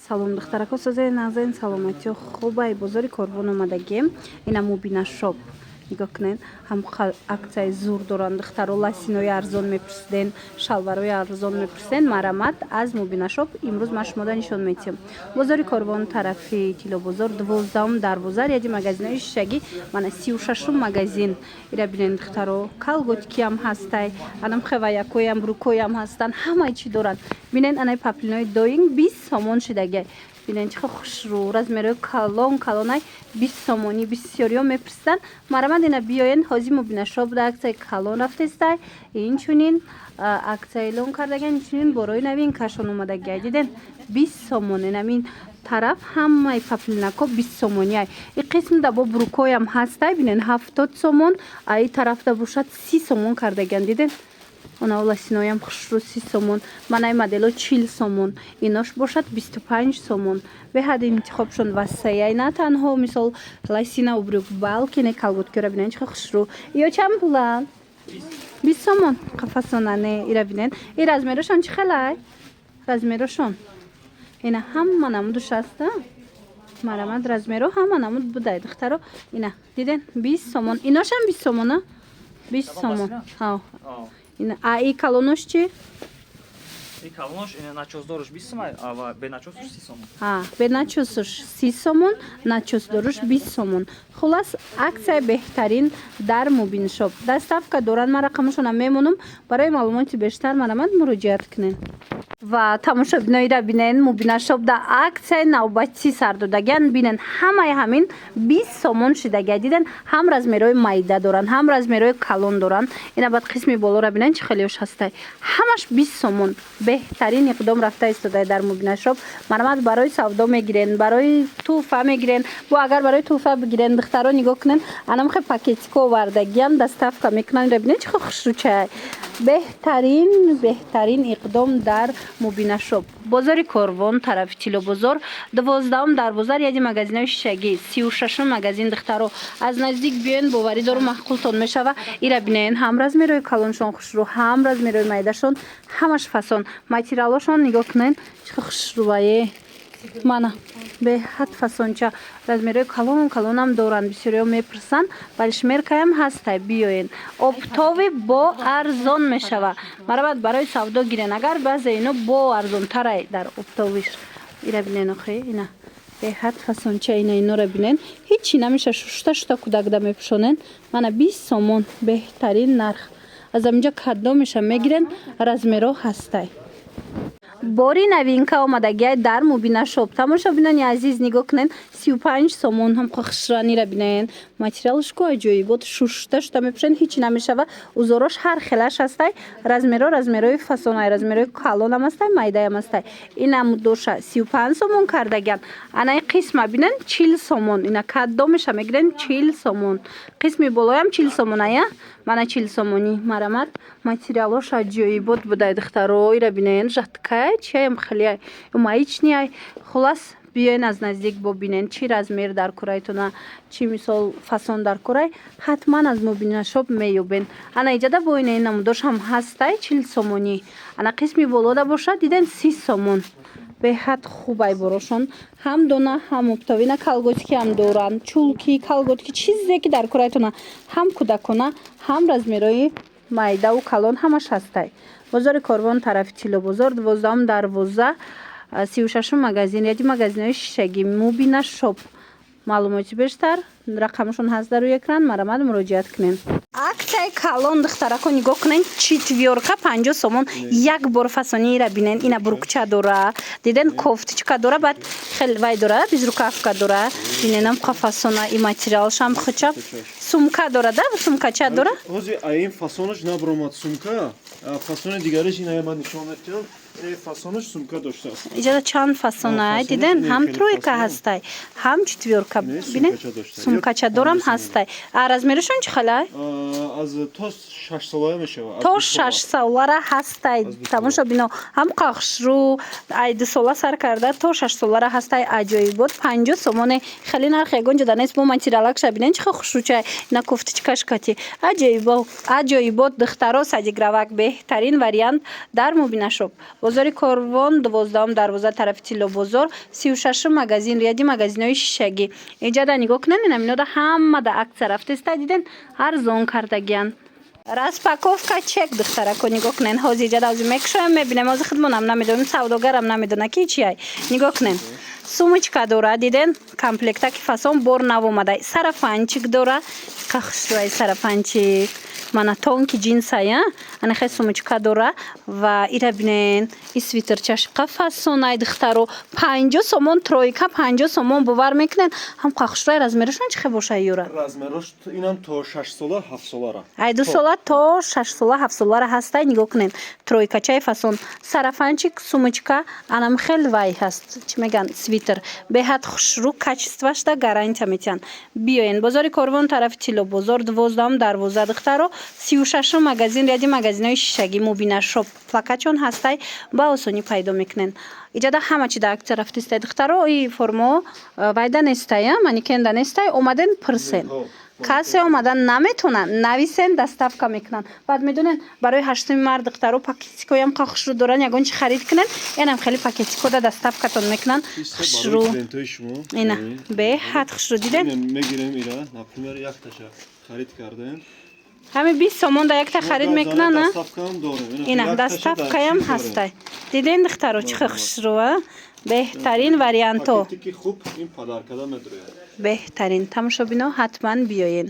Салом духтарако созаи назаин саломатиё хубай бозори Корвон омадагем ина мубина шоп нигоҳ кунед ҳам аксияи зур доранд духтаро ласинои арзон мепурсиден шалварои арзон мепурсиден марамат аз мубина шоп имрӯз ман шумода нишон медиҳам бозори Корвон тарафи Тилобозор 12 дарвоза ряди магазинои шишагӣ мана 36 магазин ира бинен духтаро калготикиам ҳастай анам хеваякоям брукоям ҳастанд ҳамаи чӣ доранд бинен анаи паплинои доинг 20 сомон шидагай бинен чихо хушрӯ размерои калонай 20 сомонӣ бисёриё мепурсиданд марамад ина биёен ҳозир мубина шоп да аксияи калон рафтестай инчунин аксияи лон кардаган инчунин борои навин кашон омадагай диден 20 сомон инамин тараф ҳамаи паплинако 20 сомониай и қисм да бо брукоям ҳастай бинен 70 сомон аи тарафда бошад 30 сомон кардаган диден она ласиноям хушрӯ 30 сомон манаи модело 40 сомон инош бошад 25 сомон беҳади интихобшон васеяй на танҳо мисол ласина убрюк балки не калготкиёра бинен чихо хушрӯ ё чанд пулан 20 сомон қафасонане ира бинен и размерошон чӣ хелай размерошон ина ҳама намудуш аста марамад размеро ҳама намуд будай духтаро ина диден 20 сомон иношам 20 сомона 20 сомон и калонош чи? И калонош начосдоруш 20 сомон, а беначосуш 30 сомон. Беначосуш 30 сомон, начосдоруш 20 сомон. Хулас аксия беҳтарин дар мубин шоп. Доставка доранд, ман рақамашона мемонам. Барои маълумоти бештар марамад муроҷиат кунед. Ва тамошобиноиро бинен мубина шоп да аксияи навбатӣ сар додаган бинен ҳамаи ҳамин 20 сомон шидагай диден ҳам размерои майда доранд ҳам размерои калон доранд ина баъд қисми болора бинен чӣ хелиёш ҳастай ҳамаш 20 сомон беҳтарин иқдом рафта истодай дар мубина шоп марамад барои савдо мегирен барои туҳфа мегирен бо агар барои туҳфа бигирен духтаро нигоҳ кунен анамхе пакетико овардагиам доставка мекунанд ира бинен чихо хушрӯчай беҳтарин иқдом дар мубина шоп бозори Корвон тарафи Тилобозор 12 дарвоза ряди магазинои шишагӣ 36 магазин духтаро аз наздик биёен боварӣ дору маҳқултон мешава ира бинен ҳам размерои калоншон хушрӯ ҳам размерои майдашон ҳамаш фасон материалошон нигоҳ кунен чихо хушрӯае мана беҳад фасонча размерои калонам доранд бисёриё мепурсанд балишмеркаям ҳастай биёен обтови бо арзон мешава марамад барои савдо гирен агар баъзе ино бо арзонтарай дар обтовиш ира бинен охе ина беҳад фасонча инора бинен ҳичи намеша шушта кудакда мепӯшонен мана 20 сомон беҳтарин нарх аз аминҷа каддо меша мегирен размеро ҳастай бори навинка омадагиай дар мубина шоп тамошобинони азиз нигоҳ кунен 35 сомон ҳам хушранира бинен материалошко аҷоибот шушта мепӯшен ҳичи намешава узорош ҳар хелаш ҳастай размерои фасонай размерои калонам ҳастай майдаям ҳастай инам доша 35 сомон кардаган анаи қисма бинен 40 сомон ина каддо меша мегирен 40 сомон қисми болоям 40 сомоная мана 40 сомонӣ марамад материалош аҷоибот будай духтаро ира бинен жаткай чиям хелиай маичниай хулас биёен аз наздик бобинен чӣ размер дар курайтона чӣ мисол фасон дар курай ҳатман аз мубина шоп меёбен ана иҷада бо ина намудош ҳам ҳастай 40 сомонӣ ана қисми болода бошад диден 30 сомон беҳад хубай борошон ҳам дона ҳам обтовина калготики ҳам доранд чулки калготики чизе ки дар курайтона ҳам кӯдакона ҳам размерои майдаву калон ҳамаш ҳастай бозори Корвон тарафи Тилобозор 12 дарвоза 36 магазин яди магазинои шишагӣ мубина шоп маълумоти бештар рақамашон ҳаст дар рӯи экран марамад муроҷиат кунен аксияи калон духтарако нигоҳ кунен четвёрка 50 сомон як бор фасони ира бинен ина буркча дора диден кофтичка дора баъд хеле вай дора безрукавка дора биненам қафасона и материалшам хуча сумка дора да сумкача дора ҳозир аин фасонаш набромад сумка фасони дигариш ина ман нишон медиҳам фасонаш сумка доштааст иҷада чанд фасонай диден ҳам тройка ҳастай ҳам четвёрка бинен сумкача дорам ҳастай размерашон чӣ халай аз то 6 солая мешава то 6 солара ҳастай тамошобино ҳам қахшрӯ ай 2 сола сар карда то 6 солара ҳастай аҷоибот 50 сомоне хеле нарх ягон ҷода нест бо материалакша бинен чихо хушрӯчай ина кофтичкашкати аҷоибот духтаро садигравак беҳтарин вариант дар мубина шоп бозори Корвон 12 дарвоза тарафи Тилло бозор 36 магазин ряди магазинои шишагӣ. Инҷа да нигоҳ кунед, инамино да ҳама да акция рафтеста диден арзон кардагиян. Распаковка чек духтарако нигоҳ кунен. Ҳозир иҷа да ҳозир мекушоям мебинем, ҳозир хидмонам намедонам, савдогарам намедона ки чияй. Нигоҳ кунен. Сумочка дора диден, комплектаки фасон бор навомадай. Сарафанчик дора, қахшрай сарафанчик. Мана тонки джинсая, анахе сумочка дора ва ира бинен и свитерчаш қафасонай духтаро 50 сомон тройка 50 сомон бовар мекунен. Ҳам қахшрай размерашон чӣ боша юра? Размерош инам то 6 сола 7 солара. Ай 2 сола то 6 сола 7 солара ҳастай. Нигоҳ кунен. Тройкачай фасон сарафанчик, сумочка, анам хел вай ҳаст. Чӣ меган? Свитер. Беҳад хушрӯ, качествашда гарантия метиҳанд. Биёен бозори Корвон тарафи Тилло бозор 12 дарвоза духтаро 36 магазин ряди магазинои шишагӣ мубина шоп плакачон ҳастай ба осонӣ пайдо мекунен. Иҷада ҳама чи да акция рафтистай духтаро и формо вайда нестая, маникенда нестай омаден пирсен. Касе омадан наметонад нависен доставка мекунанд. Баъд медонен барои 8 март духтаро пакетикоям хушрӯ доран ягон чи харид кунен, энам хеле пакетикода доставкатон мекунанд. Хушрӯ. Ина беҳад хушрӯ диден. Мегирем ира, например, як таша харид кардем. Ҳами 20 сомон да якта харид мекунанд. Доставкаам дорем. Ина доставкаям ҳастай. Диден духтаро чӣ хушрӯа? Беҳтарин варианто. Пакетики хуб ин падаркада медрояд. Беҳтарин. Тамошобино ҳатман биёен.